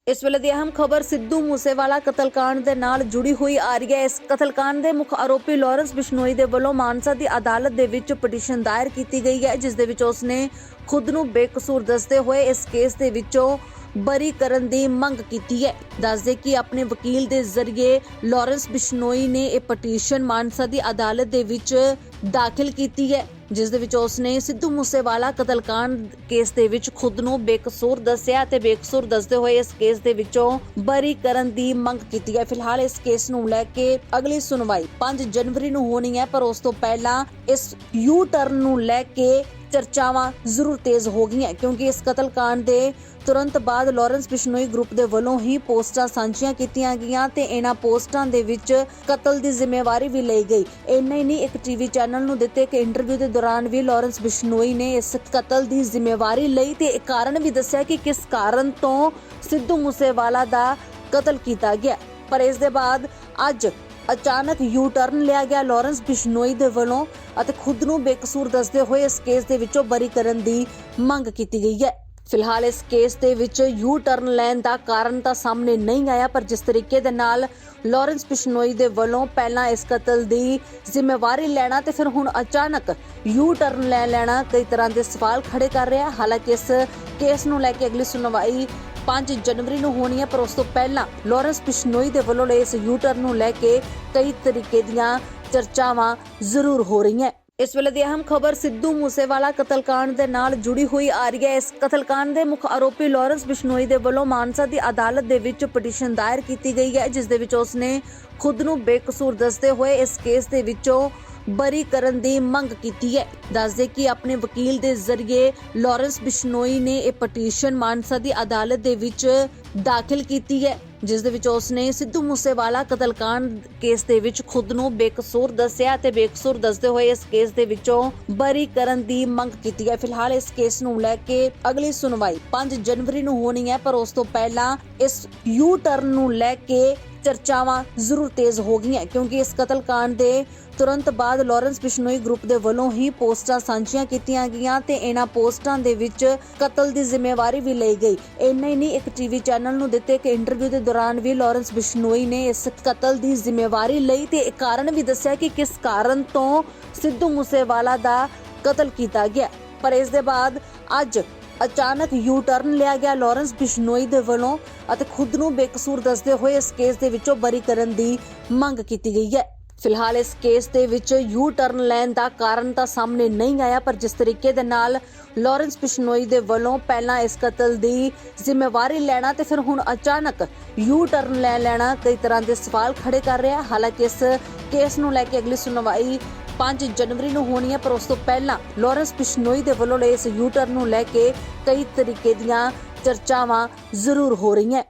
इस वेले दी अहम खबर सिद्धू मूसेवाला कतलकांड दे नाल जुड़ी हुई आ रही है। इस कतलकांड दे मुख आरोपी लॉरेंस बिश्नोई दे वल्लों मानसा दी अदालत दे विच पटिशन दायर की गई है, जिस दे विच उसने खुद नूं बेकसूर दसदे हुए इस केस दे विचों बरी करन दी मंग कीती है। दस दे कि अपने वकील दे जरिए लॉरेंस बिश्नोई ने यह पटिशन मानसा दी अदालत दे विच दाखिल कीती है, जिस दे विच उसने सिद्धू मूसेवाला कतलकांड केस दे विच खुद नूं बेकसूर दस्सिया ते बेकसूर दसदे हुए इस केस दे विचों बरी करन दी मंग कीती है। फिलहाल इस केस नूं लैके अगली सुनवाई 5 जनवरी नूं होनी है, पर उस तो पहला इस यू टर्न नूं लैके चर्चावां जरूर तेज हो गई हैं, क्योंकि इस कतलकांड दे तुरंत बाद लॉरेंस बिश्नोई ग्रुप दे वल्लों ही पोस्टां सांझियां कीतियां गईयां ते इन्हां पोस्टां दे विच कतल दी जिम्मेवारी भी लई गई। इन्ना ही नहीं, एक टीवी चैनल नूं दित्ते एक इंटरव्यू दे दौरान भी लॉरेंस बिश्नोई ने इस कतल दी जिम्मेवारी लई ते एक कारण भी दस्सिया कि किस कारण तो सिद्धू मूसेवाला दा कतल कीता गया। पर इस दे बाद अज अचानक यू टर्न लिया गया लॉरेंस बिश्नोई दे वल्लों ਅਤੇ खुद ਨੂੰ बेकसूर दसदे ਹੋਏ ਇਸ ਕੇਸ ਦੇ ਵਿੱਚੋਂ ਬਰੀ ਕਰਨ ਦੀ ਮੰਗ ਕੀਤੀ ਗਈ ਹੈ। ਫਿਲਹਾਲ ਇਸ ਕੇਸ ਦੇ ਵਿੱਚ ਯੂ ਟਰਨ ਲੈਣ ਦਾ ਕਾਰਨ ਤਾਂ ਸਾਹਮਣੇ ਨਹੀਂ ਆਇਆ, ਪਰ ਜਿਸ ਤਰੀਕੇ ਦੇ ਨਾਲ ਲੌਰੈਂਸ ਬਿਸ਼ਨੋਈ ਦੇ ਵੱਲੋਂ ਪਹਿਲਾਂ ਇਸ ਕਤਲ ਦੀ ਜ਼ਿੰਮੇਵਾਰੀ ਲੈਣਾ ਤੇ ਫਿਰ ਹੁਣ ਅਚਾਨਕ ਯੂ ਟਰਨ ਲੈ ਲੈਣਾ ਕਈ ਤਰ੍ਹਾਂ ਦੇ ਸਵਾਲ ਖੜੇ ਕਰ ਰਿਹਾ। ਹਾਲਾਂਕਿ ਇਸ ਕੇਸ ਨੂੰ ਲੈ ਕੇ ਅਗਲੀ ਸੁਣਵਾਈ 5 जनवरी ਨੂੰ ਹੋਣੀ ਹੈ, ਪਰ ਉਸ ਤੋਂ ਪਹਿਲਾਂ ਲੌਰੈਂਸ ਬਿਸ਼ਨੋਈ ਦੇ ਵੱਲੋਂ ਇਸ ਯੂ ਟਰਨ ਨੂੰ ਲੈ ਕੇ ਕਈ ਤਰੀਕੇ ਦੀਆਂ ਚਰਚਾਵਾਂ ਜ਼ਰੂਰ ਹੋ ਰਹੀਆਂ। इस वेले दी अहम खबर सिद्धू मूसेवाला कतलकांड दे नाल जुड़ी हुई आ रही है। इस कतलकांड दे मुख आरोपी लॉरेंस बिश्नोई दे वल्लों मानसा दी अदालत दे विच पटिशन दायर की गई है, जिस दे विच उसने खुद नूं बेकसूर दसदे हुए इस केस दे विचों बरी करन दी मंग कीती है। दस दे कि अपने वकील दे जरिए लॉरेंस बिश्नोई ने यह पटिशन मानसा दी अदालत दे विच दाखिल कीती है, जिस दे विच उसने सिद्धू मूसेवाला कतलकांड केस दे विच खुद नूं बेकसूर दस्सिया ते बेकसूर दसदे होए इस केस दे विचों बरी करन दी मंग कीती है। फिलहाल इस केस नूं लैके अगली सुनवाई 5 जनवरी नूं होनी है, पर उस तो पहला इस यू टर्न नूं लैके चर्चावां जरूर तेज हो गई हैं, क्योंकि इस कतलकांड दे तुरंत बाद लॉरेंस बिश्नोई ग्रुप दे वल्लों ही पोस्टां सांझियां कीतियां गईयां ते इन्हां पोस्टां दे विच कतल दी जिम्मेवारी भी लई गई। इन्ना ही नहीं, एक टीवी चैनल नूं दित्ते एक इंटरव्यू दे दौरान भी लॉरेंस बिश्नोई ने इस कतल दी जिम्मेवारी लई ते एक कारण भी दस्सिया कि किस कारण तो सिद्धू मूसेवाला दा कतल कीता गया। पर इस दे बाद अज अचानक यू टर्न लिया गया लॉरेंस बिश्नोई दे वल्लों ਅਤੇ खुद ਨੂੰ बेकसूर दसदे ਹੋਏ ਇਸ ਕੇਸ ਦੇ ਵਿੱਚੋਂ ਬਰੀ ਕਰਨ ਦੀ ਮੰਗ ਕੀਤੀ ਗਈ ਹੈ। ਫਿਲਹਾਲ ਇਸ ਕੇਸ ਦੇ ਵਿੱਚ ਯੂ ਟਰਨ ਲੈਣ ਦਾ ਕਾਰਨ ਤਾਂ ਸਾਹਮਣੇ ਨਹੀਂ ਆਇਆ, ਪਰ ਜਿਸ ਤਰੀਕੇ ਦੇ ਨਾਲ ਲੌਰੈਂਸ ਬਿਸ਼ਨੋਈ ਦੇ ਵੱਲੋਂ ਪਹਿਲਾਂ ਇਸ ਕਤਲ ਦੀ ਜ਼ਿੰਮੇਵਾਰੀ ਲੈਣਾ ਤੇ ਫਿਰ ਹੁਣ ਅਚਾਨਕ ਯੂ ਟਰਨ ਲੈ ਲੈਣਾ ਕਈ ਤਰ੍ਹਾਂ ਦੇ ਸਵਾਲ ਖੜੇ ਕਰ ਰਿਹਾ। ਹਾਲਾਂਕਿ ਇਸ ਕੇਸ ਨੂੰ ਲੈ ਕੇ ਅਗਲੀ ਸੁਣਵਾਈ 5 जनवरी ਨੂੰ ਹੋਣੀ ਹੈ, ਪਰ ਉਸ ਤੋਂ ਪਹਿਲਾਂ ਲੌਰੈਂਸ ਬਿਸ਼ਨੋਈ ਦੇ ਵੱਲੋਂ ਇਸ ਯੂ ਟਰਨ ਨੂੰ ਲੈ ਕੇ ਕਈ ਤਰੀਕੇ ਦੀਆਂ ਚਰਚਾਵਾਂ ਜ਼ਰੂਰ ਹੋ ਰਹੀਆਂ।